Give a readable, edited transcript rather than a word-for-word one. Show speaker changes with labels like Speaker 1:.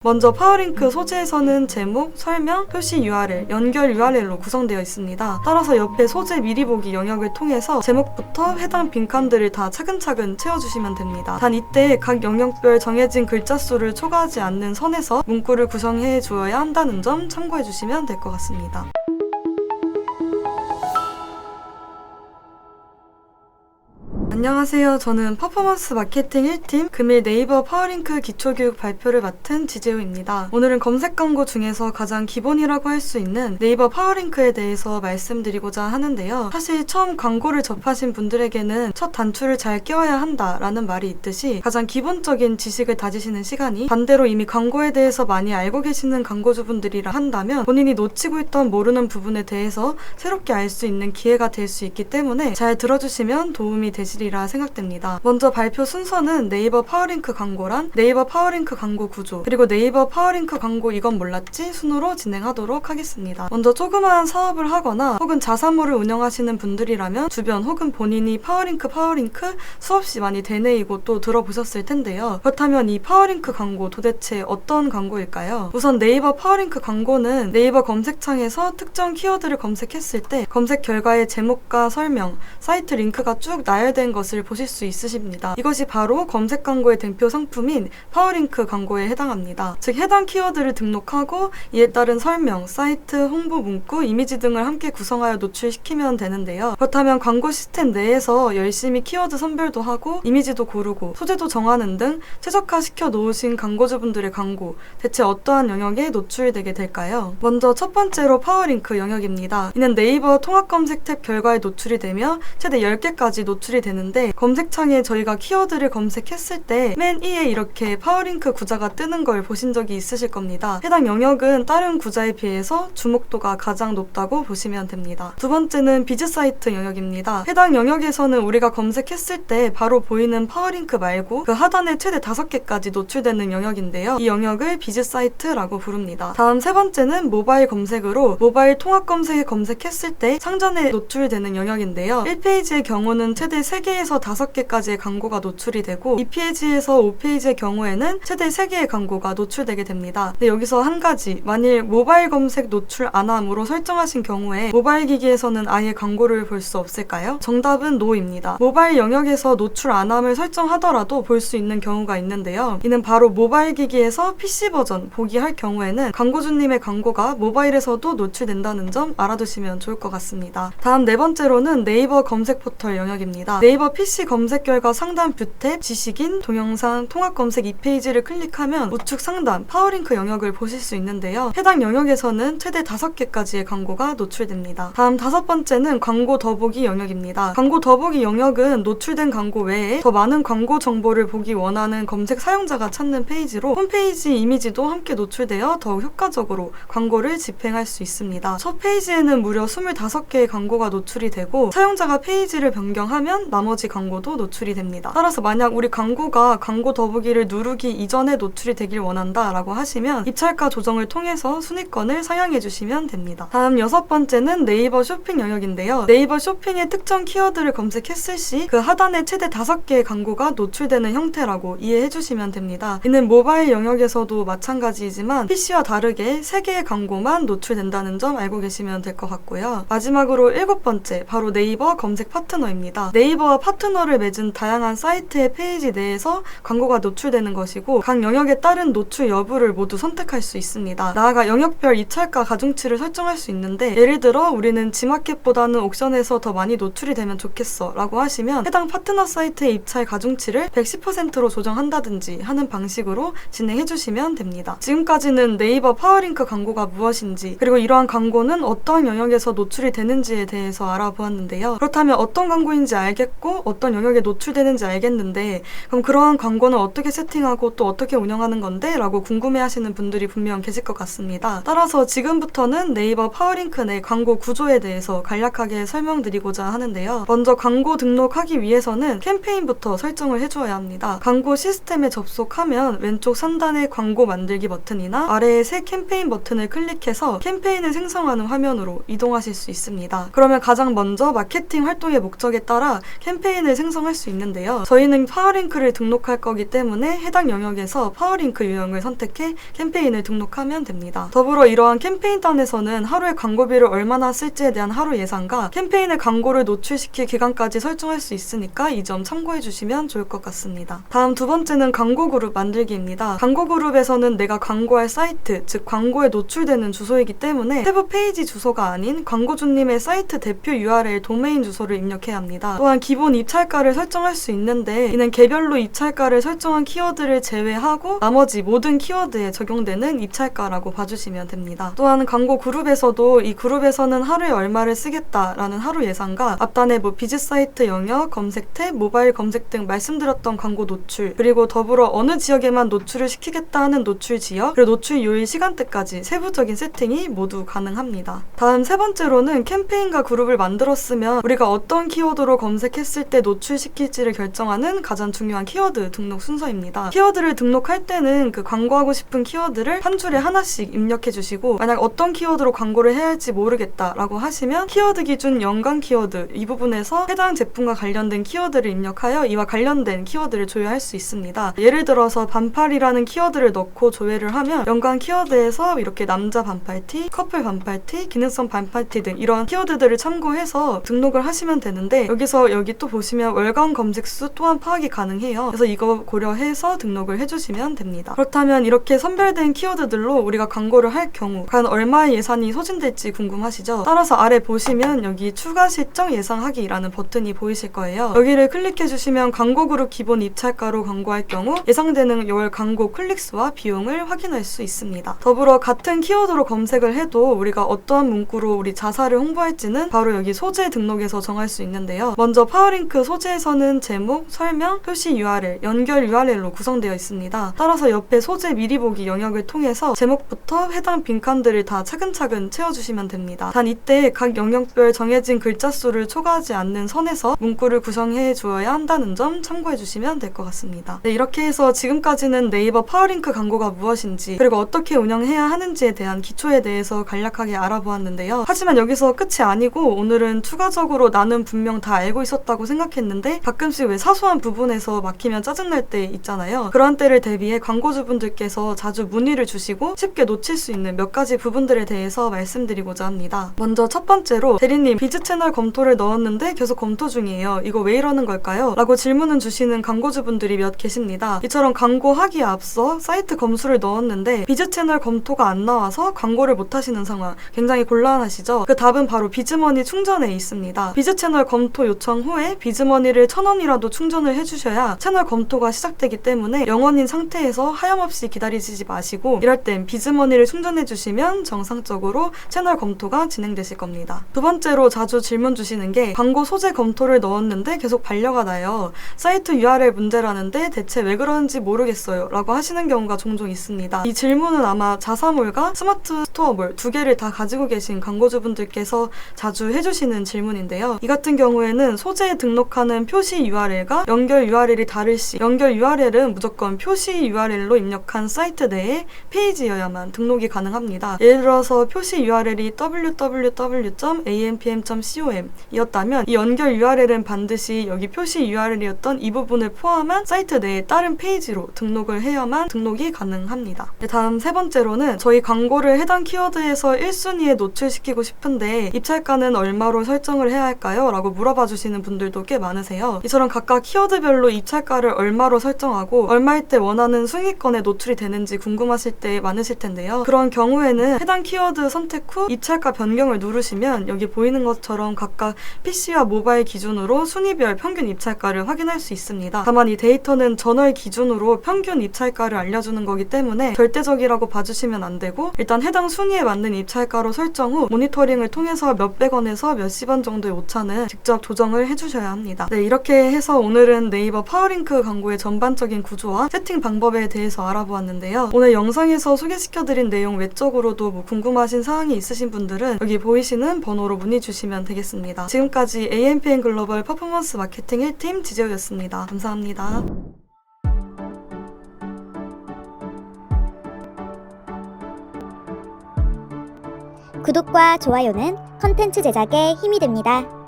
Speaker 1: 먼저 파워링크 소재에서는 제목, 설명, 표시 URL, 연결 URL로 구성되어 있습니다. 따라서 옆에 소재 미리 보기 영역을 통해서 제목부터 해당 빈칸들을 다 차근차근 채워주시면 됩니다. 단 이때 각 영역별 정해진 글자 수를 초과하지 않는 선에서 문구를 구성해 주어야 한다는 점 참고해 주시면 될 것 같습니다. 안녕하세요. 저는 퍼포먼스 마케팅 1팀 금일 네이버 파워링크 기초교육 발표를 맡은 지재우입니다. 오늘은 검색 광고 중에서 가장 기본이라고 할 수 있는 네이버 파워링크에 대해서 말씀드리고자 하는데요. 사실 처음 광고를 접하신 분들에게는 첫 단추를 잘 끼워야 한다라는 말이 있듯이 가장 기본적인 지식을 다지시는 시간이, 반대로 이미 광고에 대해서 많이 알고 계시는 광고주분들이라 한다면 본인이 놓치고 있던 모르는 부분에 대해서 새롭게 알 수 있는 기회가 될 수 있기 때문에 잘 들어주시면 도움이 되시리라 생각됩니다. 먼저 발표 순서는 네이버 파워링크 광고란, 네이버 파워링크 광고 구조, 그리고 네이버 파워링크 광고 이건 몰랐지 순으로 진행하도록 하겠습니다. 먼저 조그마한 사업을 하거나 혹은 자사몰을 운영하시는 분들이라면 주변 혹은 본인이 파워링크 수없이 많이 되뇌이고 또 들어보셨을 텐데요. 그렇다면 이 파워링크 광고 도대체 어떤 광고일까요? 우선 네이버 파워링크 광고는 네이버 검색창에서 특정 키워드를 검색했을 때 검색 결과의 제목과 설명, 사이트 링크가 쭉 나열된 것을 보실 수 있으십니다. 이것이 바로 검색 광고의 대표 상품인 파워링크 광고에 해당합니다. 즉 해당 키워드를 등록하고 이에 따른 설명, 사이트, 홍보 문구, 이미지 등을 함께 구성하여 노출시키면 되는데요. 그렇다면 광고 시스템 내에서 열심히 키워드 선별도 하고 이미지도 고르고 소재도 정하는 등 최적화시켜 놓으신 광고주분들의 광고, 대체 어떠한 영역에 노출되게 될까요? 먼저 첫 번째로 파워링크 영역입니다. 이는 네이버 통합 검색 탭 결과에 노출이 되며 최대 10개까지 노출이 되는데, 검색창에 저희가 키워드를 검색했을 때 맨 위에 이렇게 파워링크 구자가 뜨는 걸 보신 적이 있으실 겁니다. 해당 영역은 다른 구자에 비해서 주목도가 가장 높다고 보시면 됩니다. 두 번째는 비즈사이트 영역입니다. 해당 영역에서는 우리가 검색했을 때 바로 보이는 파워링크 말고 그 하단에 최대 5개까지 노출되는 영역인데요. 이 영역을 비즈사이트라고 부릅니다. 다음 세 번째는 모바일 검색으로 모바일 통합 검색에 검색했을 때 상단에 노출되는 영역인데요. 1페이지의 경우는 최대 3개에서 5개까지의 광고가 노출이 되고 2페이지에서 5페이지의 경우에는 최대 3개의 광고가 노출되게 됩니다. 근데 여기서 한 가지, 만일 모바일 검색 노출 안함으로 설정하신 경우에 모바일 기기에서는 아예 광고를 볼 수 없을까요? 정답은 NO입니다. 모바일 영역에서 노출 안함을 설정하더라도 볼 수 있는 경우가 있는데요. 이는 바로 모바일 기기에서 PC 버전 보기 할 경우에는 광고주님의 광고가 모바일에서도 노출된다는 점 알아두시면 좋을 것 같습니다. 다음 네 번째로는 네이버 검색 포털 영역입니다. 네이버 PC 검색 결과 상단 뷰 탭, 지식인, 동영상, 통합 검색 2페이지를 클릭하면 우측 상단 파워링크 영역을 보실 수 있는데요. 해당 영역에서는 최대 5개까지의 광고가 노출됩니다. 다음 다섯 번째는 광고 더보기 영역입니다. 광고 더보기 영역은 노출된 광고 외에 더 많은 광고 정보를 보기 원하는 검색 사용자가 찾는 페이지로 홈페이지 이미지도 함께 노출되어 더욱 효과적으로 광고를 집행할 수 있습니다. 첫 페이지에는 무려 25개의 광고가 노출이 되고 사용자가 페이지를 변경하면 나머지 광고도 노출이 됩니다. 따라서 만약 우리 광고가 광고 더보기를 누르기 이전에 노출이 되길 원한다 라고 하시면 입찰가 조정을 통해서 순위권을 상향해 주시면 됩니다. 다음 여섯 번째는 네이버 쇼핑 영역인데요. 네이버 쇼핑의 특정 키워드를 검색했을 시 그 하단에 최대 5개의 광고가 노출되는 형태라고 이해해 주시면 됩니다. 이는 모바일 영역에서도 마찬가지이지만 PC와 다르게 3개의 광고만 노출된다는 점 알고 계시면 될 것 같고요. 마지막으로 일곱 번째, 바로 네이버 검색 파트너입니다. 네이버와 파트너를 맺은 다양한 사이트의 페이지 내에서 광고가 노출되는 것이고 각 영역에 따른 노출 여부를 모두 선택할 수 있습니다. 나아가 영역별 입찰가 가중치를 설정할 수 있는데, 예를 들어 우리는 지마켓보다는 옥션에서 더 많이 노출이 되면 좋겠어 라고 하시면 해당 파트너 사이트의 입찰 가중치를 110%로 조정한다든지 하는 방식으로 진행해 주시면 됩니다. 지금까지는 네이버 파워링크 광고가 무엇인지, 그리고 이러한 광고는 어떠한 영역에서 노출이 되는지에 대해서 알아보았는데요. 그렇다면 어떤 광고인지 알겠고 어떤 영역에 노출되는지 알겠는데 그럼 그러한 광고는 어떻게 세팅하고 또 어떻게 운영하는 건데? 라고 궁금해하시는 분들이 분명 계실 것 같습니다. 따라서 지금부터는 네이버 파워링크 내 광고 구조에 대해서 간략하게 설명드리고자 하는데요. 먼저 광고 등록하기 위해서는 캠페인부터 설정을 해주어야 합니다. 광고 시스템에 접속하면 왼쪽 상단에 광고 만들기 버튼이나 아래에 새 캠페인 버튼을 클릭해서 캠페인을 생성하는 화면으로 이동하실 수 있습니다. 그러면 가장 먼저 마케팅 활동의 목적에 따라 캠페인 캠페인을 생성할 수 있는데요. 저희는 파워링크를 등록할 거기 때문에 해당 영역에서 파워링크 유형을 선택해 캠페인을 등록하면 됩니다. 더불어 이러한 캠페인단에서는 하루에 광고비를 얼마나 쓸지에 대한 하루 예상과 캠페인의 광고를 노출시킬 기간까지 설정할 수 있으니까 이 점 참고해 주시면 좋을 것 같습니다. 다음 두 번째는 광고 그룹 만들기입니다. 광고 그룹에서는 내가 광고할 사이트, 즉 광고에 노출되는 주소이기 때문에 세부 페이지 주소가 아닌 광고주님의 사이트 대표 URL 도메인 주소를 입력해야 합니다. 또한 기본 입찰가를 설정할 수 있는데 이는 개별로 입찰가를 설정한 키워드를 제외하고 나머지 모든 키워드에 적용되는 입찰가라고 봐주시면 됩니다. 또한 광고 그룹에서도 이 그룹에서는 하루에 얼마를 쓰겠다라는 하루 예상과 앞단에 비즈 사이트 영역, 검색 탭, 모바일 검색 등 말씀드렸던 광고 노출, 그리고 더불어 어느 지역에만 노출을 시키겠다 하는 노출 지역, 그리고 노출 요일 시간대까지 세부적인 세팅이 모두 가능합니다. 다음 세 번째로는 캠페인과 그룹을 만들었으면 우리가 어떤 키워드로 검색했을 때 노출시킬지를 결정하는 가장 중요한 키워드 등록 순서입니다. 키워드를 등록할 때는 그 광고하고 싶은 키워드를 한 줄에 하나씩 입력해 주시고, 만약 어떤 키워드로 광고를 해야 할지 모르겠다라고 하시면 키워드 기준 연관 키워드 이 부분에서 해당 제품과 관련된 키워드를 입력하여 이와 관련된 키워드를 조회할 수 있습니다. 예를 들어서 반팔이라는 키워드를 넣고 조회를 하면 연관 키워드에서 이렇게 남자 반팔티, 커플 반팔티, 기능성 반팔티 등 이런 키워드들을 참고해서 등록을 하시면 되는데, 여기 또 보시면 월간 검색수 또한 파악이 가능해요. 그래서 이거 고려해서 등록을 해주시면 됩니다. 그렇다면 이렇게 선별된 키워드들로 우리가 광고를 할 경우 과연 얼마의 예산이 소진될지 궁금하시죠? 따라서 아래 보시면 여기 추가 실적 예상하기라는 버튼이 보이실 거예요. 여기를 클릭해 주시면 광고 그룹 기본 입찰가로 광고할 경우 예상되는 월 광고 클릭수와 비용을 확인할 수 있습니다. 더불어 같은 키워드로 검색을 해도 우리가 어떠한 문구로 우리 자사를 홍보할지는 바로 여기 소재 등록에서 정할 수 있는데요. 먼저 파워링크 소재에서는 제목, 설명, 표시 URL, 연결 URL로 구성되어 있습니다. 따라서 옆에 소재 미리 보기 영역을 통해서 제목부터 해당 빈칸들을 다 차근차근 채워주시면 됩니다. 단 이때 각 영역별 정해진 글자 수를 초과하지 않는 선에서 문구를 구성해 주어야 한다는 점 참고해 주시면 될 것 같습니다. 네, 이렇게 해서 지금까지는 네이버 파워링크 광고가 무엇인지, 그리고 어떻게 운영해야 하는지에 대한 기초에 대해서 간략하게 알아보았는데요. 하지만 여기서 끝이 아니고 오늘은 추가적으로 나는 분명 다 알고 있었다고 생각했는데 가끔씩 왜 사소한 부분에서 막히면 짜증날 때 있잖아요. 그런 때를 대비해 광고주분들께서 자주 문의를 주시고 쉽게 놓칠 수 있는 몇 가지 부분들에 대해서 말씀드리고자 합니다. 먼저 첫 번째로, 대리님 비즈 채널 검토를 넣었는데 계속 검토 중이에요. 이거 왜 이러는 걸까요? 라고 질문을 주시는 광고주분들이 몇 계십니다. 이처럼 광고하기에 앞서 사이트 검수를 넣었는데 비즈 채널 검토가 안 나와서 광고를 못 하시는 상황, 굉장히 곤란하시죠? 그 답은 바로 비즈머니 충전에 있습니다. 비즈 채널 검토 요청 후에 비즈머니를 1,000원이라도 충전을 해주셔야 채널 검토가 시작되기 때문에 0원인 상태에서 하염없이 기다리시지 마시고, 이럴 땐 비즈머니를 충전해 주시면 정상적으로 채널 검토가 진행되실 겁니다. 두 번째로 자주 질문 주시는 게, 광고 소재 검토를 넣었는데 계속 반려가 나요. 사이트 URL 문제라는데 대체 왜 그러는지 모르겠어요. 라고 하시는 경우가 종종 있습니다. 이 질문은 아마 자사몰과 스마트 스토어몰 두 개를 다 가지고 계신 광고주분들께서 자주 해주시는 질문인데요. 이 같은 경우에는 소재에 등록하는 표시 URL과 연결 URL이 다를 시, 연결 URL은 무조건 표시 URL로 입력한 사이트 내의 페이지여야만 등록이 가능합니다. 예를 들어서 표시 URL이 www.ampm.com 이었다면 이 연결 URL은 반드시 여기 표시 URL이었던 이 부분을 포함한 사이트 내의 다른 페이지로 등록을 해야만 등록이 가능합니다. 다음 세 번째로는, 저희 광고를 해당 키워드에서 1순위에 노출시키고 싶은데 입찰가는 얼마로 설정을 해야 할까요? 라고 물어봐 주시는 분들도 꽤 많으세요. 이처럼 각각 키워드별로 입찰가를 얼마로 설정하고 얼마일 때 원하는 순위권에 노출이 되는지 궁금하실 때 많으실 텐데요. 그런 경우에는 해당 키워드 선택 후 입찰가 변경을 누르시면 여기 보이는 것처럼 각각 PC와 모바일 기준으로 순위별 평균 입찰가를 확인할 수 있습니다. 다만 이 데이터는 전월 기준으로 평균 입찰가를 알려주는 거기 때문에 절대적이라고 봐주시면 안 되고, 일단 해당 순위에 맞는 입찰가로 설정 후 모니터링을 통해서 몇백 원에서 몇십 원 정도의 오차는 직접 조정을 해주셔야 합니다. 네, 이렇게 해서 오늘은 네이버 파워링크 광고의 전반적인 구조와 세팅 방법에 대해서 알아보았는데요. 오늘 영상에서 소개시켜드린 내용 외적으로도 궁금하신 사항이 있으신 분들은 여기 보이시는 번호로 문의 주시면 되겠습니다. 지금까지 AMPM 글로벌 퍼포먼스 마케팅 1팀 지재우였습니다. 감사합니다.
Speaker 2: 구독과 좋아요는 컨텐츠 제작에 힘이 됩니다.